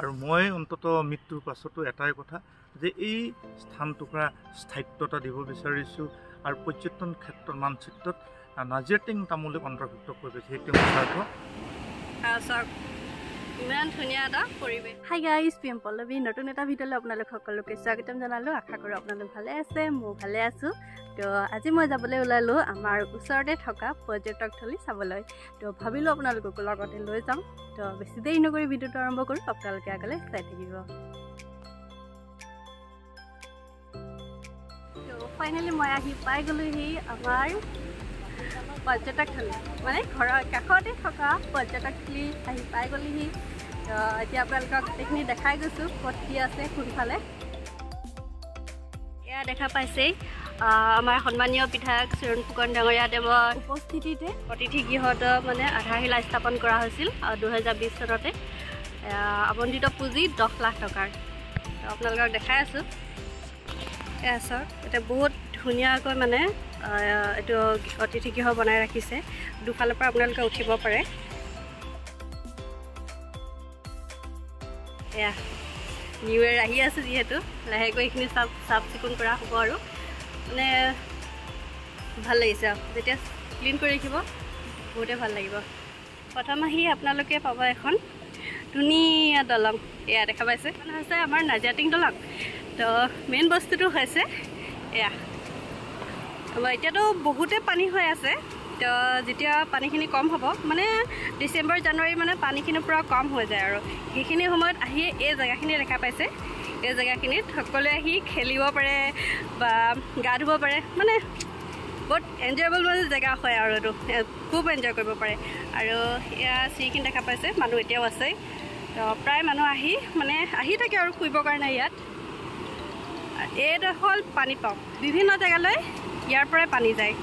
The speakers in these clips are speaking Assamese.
আৰু মই অন্তত মৃত্যুৰ পাছতো এটাই কথা যে এই স্থানটুকুৰা স্থায়িত্বতা দিব বিচাৰিছোঁ আৰু পৰ্যটন ক্ষেত্ৰৰ মানচিত্ৰত নাজিৰাটিং তামোলক অন্তৰ্ভুক্ত কৰিব সেইটো স্বাৰ্থ ইমান ধুনীয়া এটা পৰিৱেশ। Hi guys, P M Pallavi নতুন এটা ভিডিঅ'লৈ আপোনালোক সকলোকে স্বাগতম জনালোঁ। আশা কৰোঁ আপোনালোক ভালে আছে, মই ভালে আছোঁ। তো আজি মই যাবলৈ ওলালোঁ আমাৰ ওচৰতে থকা পৰ্যটকস্থলী চাবলৈ। তো ভাবিলোঁ আপোনালোকক লগতে লৈ যাম। তো বেছি দেৰি নকৰি ভিডিঅ'টো আৰম্ভ কৰোঁ, আপোনালোকে আগলৈ চাই থাকিব। তো ফাইনেলি মই আহি পাই গ'লোহি আমাৰ পৰ্যটকস্থলী, মানে ঘৰৰ কাষতে থকা পৰ্যটকস্থলী আহি পাই গ'লিহি। এতিয়া আপোনালোকক গোটেইখিনি দেখাই গৈছোঁ ক'ত কি আছে কোনফালে। এয়া দেখা পাইছেই আমাৰ সন্মানীয় বিধায়ক চৰণ ফুকন ডাঙৰীয়াদেৱৰ উপস্থিতিতে অতিথি গৃহত মানে আধাৰশিলা স্থাপন কৰা হৈছিল 2020 চনতে। আবণ্টিত পুঁজি 10 লাখ টকাৰ। আপোনালোকক দেখাই আছোঁ। এয়া চাওক, এতিয়া বহুত ধুনীয়াকৈ মানে এইটো অতিথি গৃহ বনাই ৰাখিছে। দুফালৰ পৰা আপোনালোকে উঠিব পাৰে। এয়া নিউ ইয়েৰ আহি আছে যিহেতু লাহেকৈ এইখিনি চাফ চিকুণ কৰা হ'ব আৰু মানে ভাল লাগিছে আৰু যেতিয়া ক্লিন কৰি ৰাখিব বহুতে ভাল লাগিব। প্ৰথম আহি আপোনালোকে পাব এখন ধুনীয়া দলং। এয়া দেখা পাইছে মানে হৈছে আমাৰ নাজিৰাটিং দলং। তো মেইন বস্তুটো হৈছে এয়া এতিয়াতো বহুতে পানী হৈ আছে। তো যেতিয়া পানীখিনি কম হ'ব মানে ডিচেম্বৰ জানুৱাৰী মানে পানীখিনি পূৰা কম হৈ যায় আৰু সেইখিনি সময়ত আহি এই জেগাখিনি দেখা পাইছে। এই জেগাখিনিত সকলোৱে আহি খেলিব পাৰে বা গা ধুব পাৰে, মানে বহুত এনজয়েবল মানে জেগা হয় আৰু এইটো খুব এনজয় কৰিব পাৰে। আৰু এয়া চিৰিখিনি দেখা পাইছে, মানুহ এতিয়াও আছে। তো প্ৰায় মানুহ আহি থাকে আৰু ফুৰিবৰ কাৰণে ইয়াত। এইটো হ'ল পানী পাম্প, বিভিন্ন জেগালৈ ইয়াৰ পৰাই পানী যায়।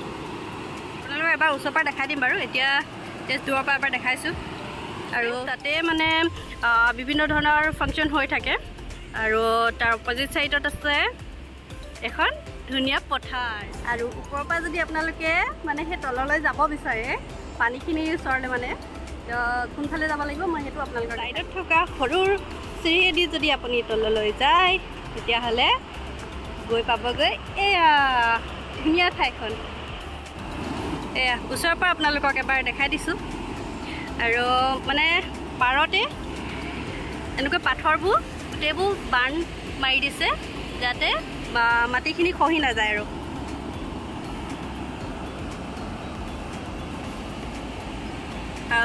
আপোনালোকক এবাৰ ওচৰৰ পৰা দেখাই দিম বাৰু, এতিয়া জাষ্ট দূৰৰ পৰা এবাৰ দেখাইছোঁ। আৰু তাতে মানে বিভিন্ন ধৰণৰ ফাংচন হৈ থাকে। আৰু তাৰ অপজিট ছাইডত আছে এখন ধুনীয়া পথাৰ। আৰু ওপৰৰ পৰা যদি আপোনালোকে মানে সেই তললৈ যাব বিচাৰে পানীখিনিৰ ওচৰলৈ মানে কোনফালে যাব লাগিব মই সেইটো আপোনালোকৰ ছাইডত থকা সৰু চিৰিয়েদি যদি আপুনি তললৈ যায় তেতিয়াহ'লে গৈ পাবগৈ এয়া ধুনীয়া ঠাইখন। এয়া ওচৰৰ পৰা আপোনালোকক এবাৰ দেখাই দিছোঁ। আৰু মানে পাৰতে এনেকুৱা পাথৰবোৰ গোটেইবোৰ বান্ধ মাৰি দিছে যাতে মাটিখিনি খহি নাযায়। আৰু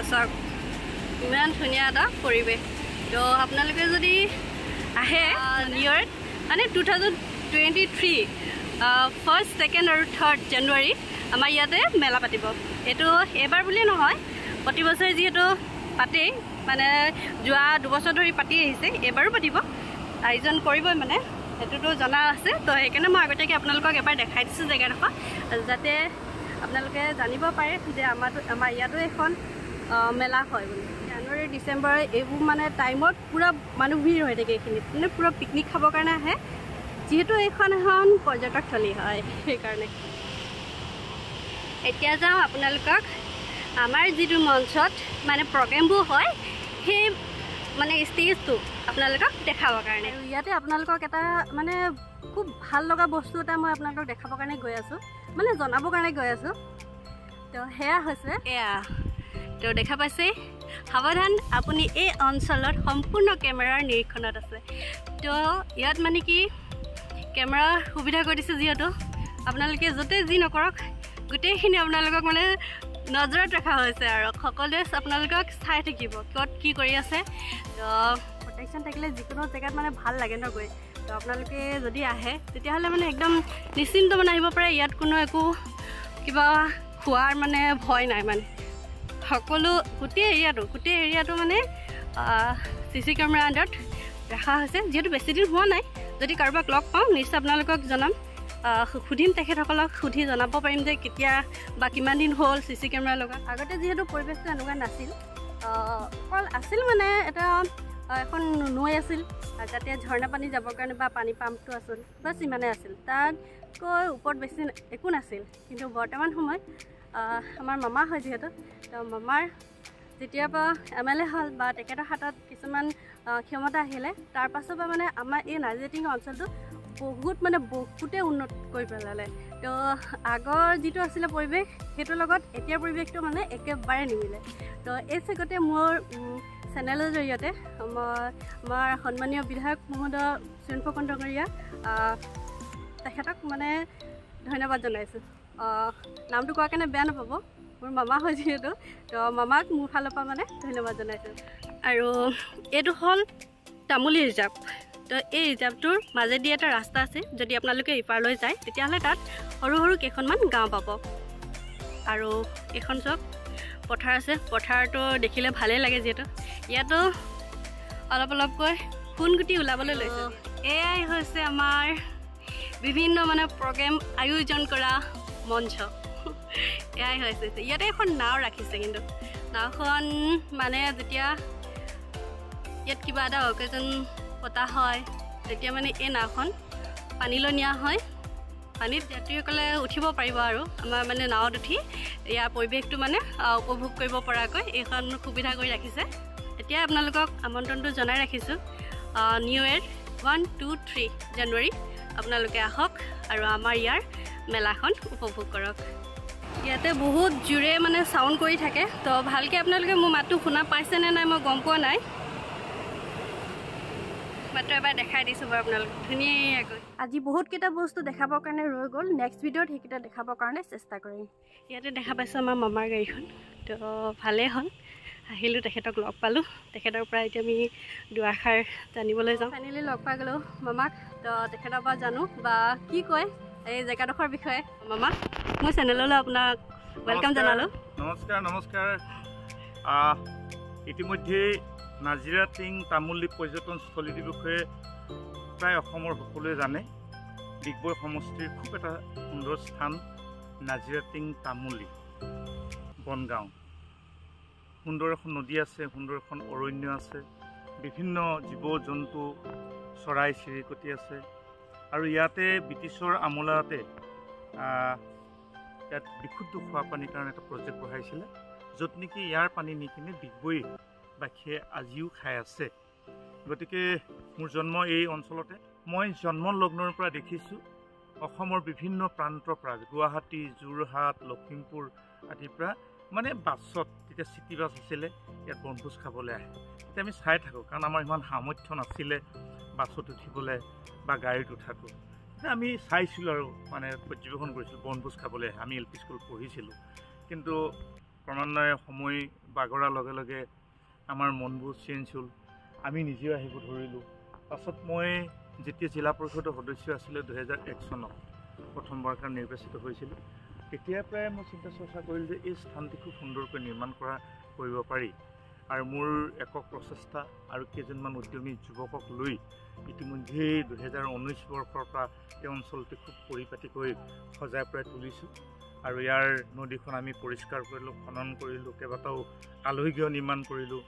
চাওক ইমান ধুনীয়া এটা পৰিৱেশ। তো আপোনালোকে যদি আহে নিউ ইয়েৰত মানে 2023 1st, 2nd আৰু 3rd জানুৱাৰী আমাৰ ইয়াতে মেলা পাতিব। এইটো এইবাৰ বুলিয়ে নহয়, প্ৰতি বছৰে যিহেতু পাতেই, মানে যোৱা 2 বছৰ ধৰি পাতি আহিছে, এইবাৰো পাতিব, আয়োজন কৰিবই মানে সেইটোতো জনা আছে। তো সেইকাৰণে মই আগতীয়াকৈ আপোনালোকক এবাৰ দেখাই দিছোঁ জেগাডোখৰ, যাতে আপোনালোকে জানিব পাৰে যে আমাৰ ইয়াতো এখন মেলা হয় বুলি। জানুৱাৰী ডিচেম্বৰ এইবোৰ মানে টাইমত পূৰা মানুহ ভিৰ হৈ থাকে। এইখিনিত মানে পূৰা পিকনিক খাবৰ কাৰণে আহে, যিহেতু এইখন এখন পৰ্যটকস্থলী হয় সেইকাৰণে। এতিয়া যাওঁ আপোনালোকক আমাৰ যিটো মঞ্চত মানে প্ৰগ্ৰেমবোৰ হয় সেই মানে ষ্টেজটো আপোনালোকক দেখাবৰ কাৰণে। আৰু ইয়াতে আপোনালোকক এটা মানে খুব ভাল লগা বস্তু এটা মই আপোনালোকক দেখাবৰ কাৰণে গৈ আছোঁ, মানে জনাবৰ কাৰণে গৈ আছোঁ। তো সেয়া হৈছে এয়া। তো দেখা পাইছে, সাৱধান আপুনি এই অঞ্চলত সম্পূৰ্ণ কেমেৰাৰ নিৰীক্ষণত আছে। তো ইয়াত মানে কি কেমেৰা সুবিধা কৰি দিছে, যিহেতু আপোনালোকে য'তে যি নকৰক গোটেইখিনি আপোনালোকক মানে নজৰত ৰখা হৈছে আৰু সকলোৱে আপোনালোকক চাই থাকিব ক'ত কি কৰি আছে। তো প্ৰটেকশ্যন থাকিলে যিকোনো জেগাত মানে ভাল লাগে ন গৈ। তো আপোনালোকে যদি আহে তেতিয়াহ'লে মানে একদম নিশ্চিন্ত মানে আহিব পাৰে। ইয়াত কোনো একো কিবা খোৱাৰ মানে ভয় নাই। মানে সকলো গোটেই এৰিয়াটো মানে CC কেমেৰা আণ্ডাৰত ৰখা হৈছে। যিহেতু বেছিদিন হোৱা নাই, যদি কাৰোবাক লগ পাওঁ নিশ্চয় আপোনালোকক জনাম, সুধিম, তেখেতসকলক সুধি জনাব পাৰিম যে কেতিয়া বা কিমান দিন হ'ল CC কেমেৰা লগা। আগতে যিহেতু পৰিৱেশটো এনেকুৱা নাছিল, অকল আছিল মানে এখন নৈ আছিল, তাতে ঝৰ্ণা পানী যাবৰ কাৰণে বা পানী পাম্পটো আছিল, বাছ ইমানে আছিল। তাতকৈ ওপৰত বেছি একো নাছিল। কিন্তু বৰ্তমান সময়ত আমাৰ মামা হয় যিহেতু, তো মামাৰ যেতিয়াৰ পৰা MLA হ'ল বা তেখেতৰ হাতত কিছুমান ক্ষমতা আহিলে তাৰ পাছৰ পৰা মানে আমাৰ এই নাজিৰাটিং অঞ্চলটো বহুতে উন্নত কৰি পেলালে। তো আগৰ যিটো আছিলে পৰিৱেশ সেইটোৰ লগত এতিয়াৰ পৰিৱেশটো মানে একেবাৰে নিমিলে। তো এই চেগতে মোৰ চেনেলৰ জৰিয়তে আমাৰ সন্মানীয় বিধায়ক মহোদয় শ্ৰীনফকন ডাঙৰীয়া তেখেতক মানে ধন্যবাদ জনাইছোঁ। নামটো কোৱাৰ কাৰণে বেয়া নাপাব, মোৰ মামা হয় যিহেতু, তো মামাক মোৰ ফালৰ পৰা মানে ধন্যবাদ জনাইছোঁ। আৰু এইটো হ'ল তামুলী ৰিজাৰ্ভ। তো এই ৰিজাৰ্ভটোৰ মাজেদি এটা ৰাস্তা আছে, যদি আপোনালোকে ইপাৰলৈ যায় তেতিয়াহ'লে তাত সৰু সৰু কেইখনমান গাঁও পাব। আৰু এইখন চব পথাৰ আছে, পথাৰটো দেখিলে ভালেই লাগে যিহেতু ইয়াতো অলপকৈ সোণগুটি ওলাবলৈ লৈছে। এয়াই হৈছে আমাৰ বিভিন্ন মানে প্ৰগ্ৰেম আয়োজন কৰা মঞ্চ। এয়াই হৈছে, ইয়াতে এখন নাও ৰাখিছে, কিন্তু নাওখন মানে যেতিয়া ইয়াত কিবা এটা অকেজন পতা হয় তেতিয়া মানে এই নাওখন পানীলৈ নিয়া হয়। পানীত যাত্ৰীসকলে উঠিব পাৰিব আৰু আমাৰ মানে নাৱত উঠি ইয়াৰ পৰিৱেশটো মানে উপভোগ কৰিব পৰাকৈ এইখন সুবিধা কৰি ৰাখিছে। এতিয়া আপোনালোকক আমন্ত্ৰণটো জনাই ৰাখিছোঁ, নিউ ইয়েৰ 1, 2, 3 জানুৱাৰী আপোনালোকে আহক আৰু আমাৰ ইয়াৰ মেলাখন উপভোগ কৰক। ইয়াতে বহুত জোৰে মানে চাউণ্ড কৰি থাকে, তো ভালকৈ আপোনালোকে মোৰ মাতটো শুনা পাইছেনে নাই মই গম পোৱা নাই, মাত্ৰ এবাৰ দেখাই দিছোঁ বাৰু আপোনালোক ধুনীয়াকৈ। আজি বহুতকেইটা বস্তু দেখাবৰ কাৰণে ৰৈ গ'ল, নেক্সট ভিডিঅ'ত সেইকেইটা দেখাবৰ কাৰণে চেষ্টা কৰিম। ইয়াতে দেখা পাইছোঁ আমাৰ মামাৰ গাড়ীখন, তো ভালেই হ'ল, আহিলোঁ, তেখেতক লগ পালোঁ, তেখেতৰ পৰা এতিয়া আমি দুআষাৰ জানিবলৈ যাওঁ। ফাইনেলি লগ পাই গ'লোঁ মামাক, তো তেখেতৰ পৰা জানো বা কি কয় এই জেগাডোখৰ বিষয়ে। মামা, মোৰ চেনেললৈ আপোনাক ৱেলকাম জনালোঁ। নমস্কাৰ। ইতিমধ্যেই নাজিৰাটিং তামুলী পৰ্যটনস্থলীৰ বিষয়ে প্ৰায় অসমৰ সকলোৱে জানে। ডিগবৈ সমষ্টিৰ খুব এটা সুন্দৰ স্থান নাজিৰাটিং তামুলী বনগাঁও। সুন্দৰ এখন নদী আছে, সুন্দৰ এখন অৰণ্য আছে, বিভিন্ন জীৱ জন্তু চৰাই চিৰিকটি আছে। আৰু ইয়াতে ব্ৰিটিছৰ আমোলাতে ইয়াত বিশুদ্ধ খোৱা পানীৰ কাৰণে এটা প্ৰজেক্ট বহাইছিলে, য'ত নেকি ইয়াৰ পানী নি কিনে ডিগবৈবাসীয়ে আজিও খাই আছে। গতিকে মোৰ জন্ম এই অঞ্চলতে। মই জন্ম লগ্নৰ পৰা দেখিছোঁ অসমৰ বিভিন্ন প্ৰান্তৰ পৰা, গুৱাহাটী, যোৰহাট, লখিমপুৰ আদিৰ পৰা মানে বাছত, তেতিয়া চিটি বাছ আছিলে, ইয়াত বনভোজ খাবলৈ আহে। তেতিয়া আমি চাই থাকোঁ, কাৰণ আমাৰ ইমান সামৰ্থ্য নাছিলে বাছত উঠিবলৈ বা গাড়ীত উঠাটো। তেতিয়া আমি চাইছিলোঁ আৰু মানে পৰ্যবেক্ষণ কৰিছিলোঁ, বনভোজ খাবলৈ আহে। আমি LP স্কুল পঢ়িছিলোঁ, কিন্তু ক্ৰমান্বয়ে সময় বাগৰাৰ লগে লগে আমাৰ মনবোৰ চেঞ্জ হ'ল, আমি নিজেও আহিব ধৰিলোঁ। পাছত মই যেতিয়া জিলা পৰিষদৰ সদস্য আছিলোঁ 2001 চনত প্ৰথমবাৰৰ কাৰণে নিৰ্বাচিত হৈছিলোঁ, তেতিয়াৰ পৰাই মই চিন্তা চৰ্চা কৰিলোঁ যে এই স্থানটি খুব সুন্দৰকৈ নিৰ্মাণ কৰিব পাৰি। আৰু মোৰ একক প্ৰচেষ্টা আৰু কেইজনমান উদ্যমী যুৱকক লৈ ইতিমধ্যেই 2019 বৰ্ষৰ পৰা এই অঞ্চলটি খুব পৰিপাটিকৈ সজাই পৰাই তুলিছোঁ। আৰু ইয়াৰ নদীখন আমি পৰিষ্কাৰ কৰিলোঁ, খনন কৰিলোঁ, কেইবাটাও আলহীগৃহ নিৰ্মাণ কৰিলোঁ,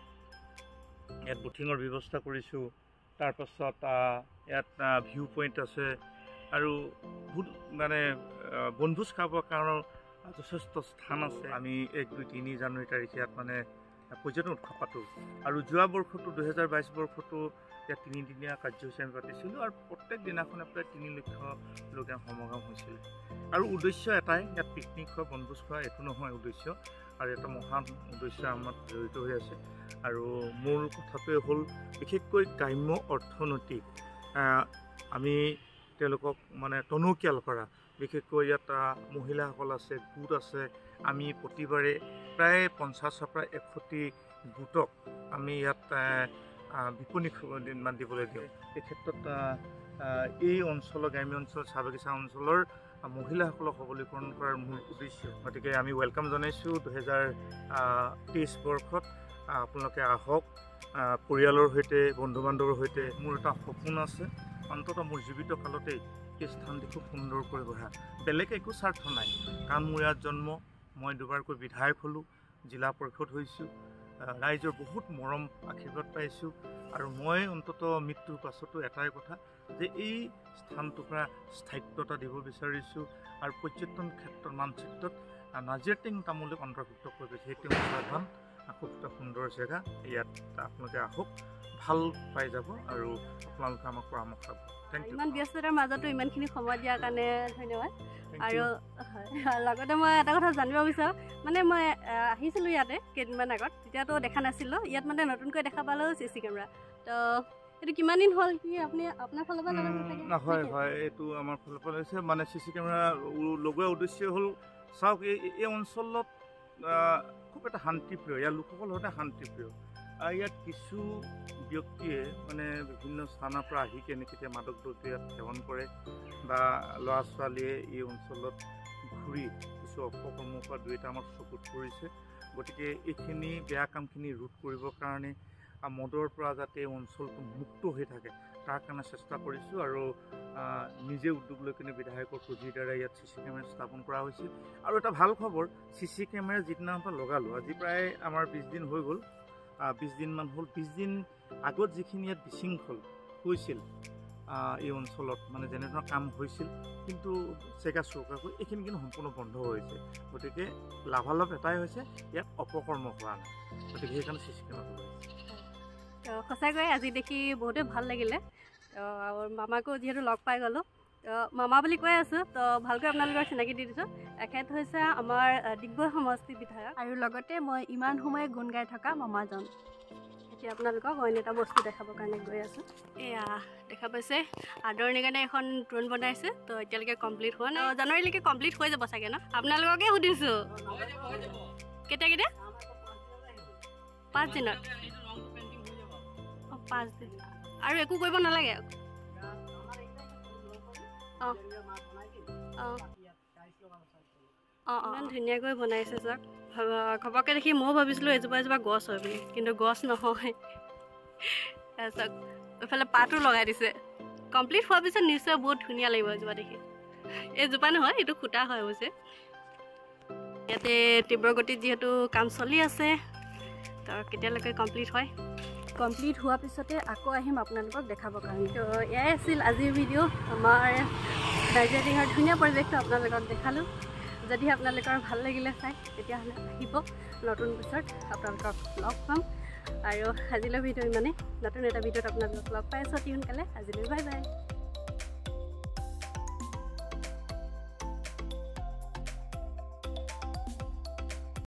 ইয়াত বুথিঙৰ ব্যৱস্থা কৰিছোঁ। তাৰপাছত ইয়াত ভিউ পইণ্ট আছে আৰু বহুত মানে বনভোজ খাবৰ কাৰণে যথেষ্ট স্থান আছে। আমি 1, 2, 3 জানুৱাৰী তাৰিখে ইয়াত মানে পৰ্যটন উৎসৱ পাতোঁ। আৰু যোৱা বৰ্ষটো 2022 বৰ্ষটো ইয়াত 3 দিনীয়া কাৰ্যসূচী আমি পাতিছিলোঁ, আৰু প্ৰত্যেক দিনাখনে প্ৰায় 3 লক্ষ লোক ইয়াত সমাগম হৈছিলে। আৰু উদ্দেশ্য এটাই, ইয়াত পিকনিক খোৱা, বনভোজ খোৱা এইটো নহয় উদ্দেশ্য, আৰু এটা মহান উদ্দেশ্য আমাৰ জড়িত হৈ আছে। আৰু মূল কথাটোৱে হ'ল বিশেষকৈ গ্ৰাম্য অৰ্থনৈতিক আমি তেওঁলোকক মানে টনকিয়াল কৰা। বিশেষকৈ ইয়াত মহিলাসকল আছে, গোট আছে। আমি প্ৰতিবাৰে প্ৰায় 50ৰ পৰা 61টি গোটক আমি ইয়াত বিপণী দিবলৈ দিওঁ। এই ক্ষেত্ৰত এই অঞ্চলৰ গ্ৰাম্য অঞ্চল, চাহ বাগিচা অঞ্চলৰ মহিলাসকলক সবলীকৰণ কৰাৰ মূল উদ্দেশ্য। গতিকে আমি ৱেলকাম জনাইছোঁ 2023 বৰ্ষত। আপোনালোকে আহক পৰিয়ালৰ সৈতে, বন্ধু বান্ধৱৰ সৈতে। মোৰ এটা সপোন আছে, অন্ততঃ মোৰ জীৱিত কালতেই এই স্থানটি খুব সুন্দৰকৈ গঢ়া। বেলেগ একো স্বাৰ্থ নাই, কাৰণ মোৰ ইয়াত জন্ম, মই দুবাৰকৈ বিধায়ক হ'লোঁ, জিলা পৰিষদ হৈছোঁ, ৰাইজৰ বহুত মৰম আশীৰ্বাদ পাইছোঁ। আৰু মই অন্ততঃ মৃত্যুৰ পাছতো এটাই কথা যে এই স্থানটুকুৰা স্থায়িত্বতা দিব বিচাৰিছোঁ। আৰু পৰ্যটন ক্ষেত্ৰৰ মানচিত্ৰত নাজিৰাটিং তামুলীক অন্তৰ্ভুক্ত কৰিব, সেইটো মোৰ সাধাৰণ খুব এটা সুন্দৰ জেগা। ইয়াত আপোনালোকে আহক, ভাল পাই যাব আৰু আপোনালোকে আমাক পৰামৰ্শ দিব। Thank you. ইমান ব্যস্ততাৰ মাজতো ইমানখিনি সময় দিয়াৰ কাৰণে ধন্যবাদ। আৰু লগতে মই এটা কথা জানিব বিচাৰোঁ, মানে মই আহিছিলোঁ ইয়াতে কেইদিনমান আগত, তেতিয়াতো দেখা নাছিলোঁ, ইয়াত মানে নতুনকৈ দেখা পালোঁ CC কেমেৰা। তো এইটো কিমান দিন হ'ল কি আপুনি আপোনাৰ ফালৰ পৰা লগাইছে? হয় হয়, এইটো আমাৰ ফালৰ পৰা লৈছে। মানে CC কেমেৰা লগোৱাৰ উদ্দেশ্য হ'ল, চাওক এই অঞ্চলত খুব এটা শান্তিপ্ৰিয়, ইয়াৰ লোকসকল সদায় শান্তিপ্ৰিয়। ইয়াত কিছু ব্যক্তিয়ে মানে বিভিন্ন স্থানৰ পৰা আহি কেনে কেতিয়া মাদক দ্ৰব্য ইয়াত সেৱন কৰে বা ল'ৰা ছোৱালীয়ে এই অঞ্চলত ঘূৰি কিছু অপকৰ্ম কৰা দুই এটা আমাৰ চকুত পৰিছে। গতিকে এইখিনি বেয়া কামখিনি ৰোধ কৰিবৰ কাৰণে মদৰ পৰা যাতে অঞ্চলটো মুক্ত হৈ থাকে তাৰ কাৰণে চেষ্টা কৰিছোঁ আৰু নিজে উদ্যোগ লৈ কিনে বিধায়কৰ পুঁজিৰ দ্বাৰা ইয়াত CC কেমেৰা স্থাপন কৰা হৈছে। আৰু এটা ভাল খবৰ, CC কেমেৰা যিদিনাৰ পৰা লগালোঁ, আজি প্ৰায় আমাৰ 20 দিন হৈ গ'ল, 20 দিনমান হ'ল। 20 দিন আগত যিখিনি ইয়াত বিশৃংখল হৈছিল এই অঞ্চলত, মানে যেনেধৰণৰ কাম হৈছিল কিন্তু জেগা চৌকাকৈ, এইখিনি কিন্তু সম্পূৰ্ণ বন্ধ হৈছে। গতিকে লাভালাভ এটাই হৈছে, ইয়াত অপকৰ্ম হোৱা নাই। গতিকে সেইকাৰণে CC কেমেৰা তো সঁচাকৈ আজি দেখি বহুতেই ভাল লাগিলে। তো মামাকো যিহেতু লগ পাই গ'লোঁ, তো মামা বুলি কৈ আছোঁ, তো ভালকৈ আপোনালোকৰ চিনাকি দি দিছোঁ। এখেত হৈছে আমাৰ ডিগবৈ সমষ্টি বিধায়ক, আৰু লগতে মই ইমান সময় গুণ গাই থকা মামাজন। এতিয়া আপোনালোকক অইন এটা বস্তু দেখাবৰ কাৰণে গৈ আছোঁ। এয়া দেখা পাইছে, আদৰণিৰ কাৰণে এখন ড্ৰোন বনাইছে। তো এতিয়ালৈকে কমপ্লিট হোৱা নাই, জানুৱাৰীলৈকে কমপ্লিট হৈ যাব চাগে ন? আপোনালোককে সুধিছোঁ কেতিয়া 5 দিনত? 5 দিন আৰু একো কৰিব নালাগে? ইমান ধুনীয়াকৈ বনাইছে চাওক। ঘপককৈ দেখি ময়ো ভাবিছিলোঁ এজোপা গছ হয় বুলি, কিন্তু গছ নহয়। চাওক এইফালে পাতো লগাই দিছে। কমপ্লিট হোৱাৰ পিছত নিশ্চয় বহুত ধুনীয়া লাগিব এজোপা দেখি। এইজোপা নহয়, এইটো খুটা হয় অৱশ্যে। ইয়াতে তীব্ৰ গতিত যিহেতু কাম চলি আছে, তো কেতিয়ালৈকে কমপ্লিট হয়। কমপ্লিট হোৱাৰ পিছতে আকৌ আহিম আপোনালোকক দেখাবৰ কাৰণে। তো এয়াই আছিল আজিৰ ভিডিঅ'। আমাৰ দাৰ্জিলিঙৰ ধুনীয়া পৰিৱেশটো আপোনালোকক দেখালোঁ। যদি আপোনালোকৰ ভাল লাগিলে চাই, তেতিয়াহ'লে আহিব, নতুন বছৰত আপোনালোকক লগ পাম। আৰু আজিলৈ ভিডিঅ' ইমানেই। নতুন এটা ভিডিঅ'ত আপোনালোকক লগ পাই আছোঁ অতি সোনকালে। আজিলৈ বাই বাই।